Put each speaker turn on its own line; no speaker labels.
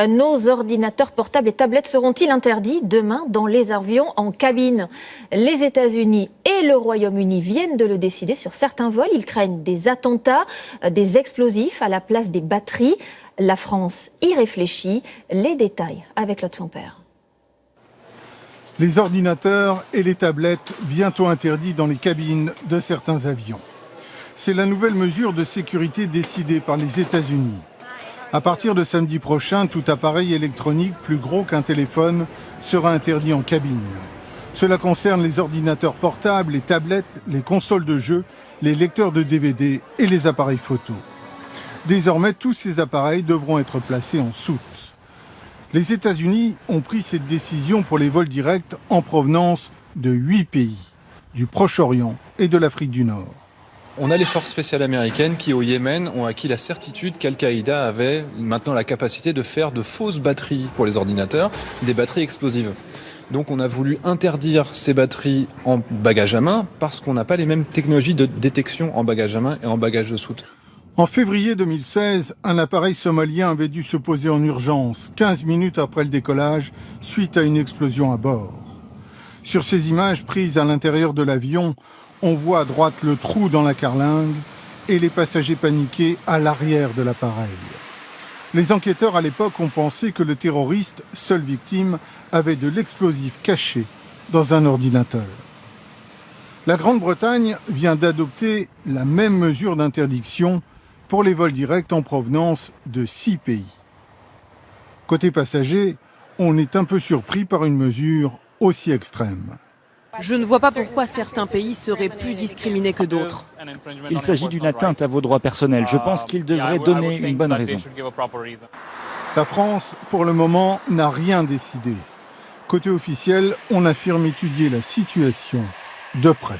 Nos ordinateurs portables et tablettes seront-ils interdits demain dans les avions en cabine? Les États-Unis et le Royaume-Uni viennent de le décider sur certains vols. Ils craignent des attentats, des explosifs à la place des batteries. La France y réfléchit. Les détails avec Claude Sampère.
Les ordinateurs et les tablettes bientôt interdits dans les cabines de certains avions. C'est la nouvelle mesure de sécurité décidée par les États-Unis. À partir de samedi prochain, tout appareil électronique plus gros qu'un téléphone sera interdit en cabine. Cela concerne les ordinateurs portables, les tablettes, les consoles de jeux, les lecteurs de DVD et les appareils photo. Désormais, tous ces appareils devront être placés en soute. Les États-Unis ont pris cette décision pour les vols directs en provenance de 8 pays, du Proche-Orient et de l'Afrique du Nord.
On a les forces spéciales américaines qui, au Yémen, ont acquis la certitude qu'Al-Qaïda avait maintenant la capacité de faire de fausses batteries pour les ordinateurs, des batteries explosives. Donc on a voulu interdire ces batteries en bagage à main parce qu'on n'a pas les mêmes technologies de détection en bagage à main et en bagage de soute.
En février 2016, un appareil somalien avait dû se poser en urgence 15 minutes après le décollage suite à une explosion à bord. Sur ces images prises à l'intérieur de l'avion, on voit à droite le trou dans la carlingue et les passagers paniqués à l'arrière de l'appareil. Les enquêteurs à l'époque ont pensé que le terroriste, seule victime, avait de l'explosif caché dans un ordinateur. La Grande-Bretagne vient d'adopter la même mesure d'interdiction pour les vols directs en provenance de 6 pays. Côté passagers, on est un peu surpris par une mesure aussi extrême.
Je ne vois pas pourquoi certains pays seraient plus discriminés que d'autres.
Il s'agit d'une atteinte à vos droits personnels. Je pense qu'il devrait donner une bonne raison.
La France, pour le moment, n'a rien décidé. Côté officiel, on affirme étudier la situation de près.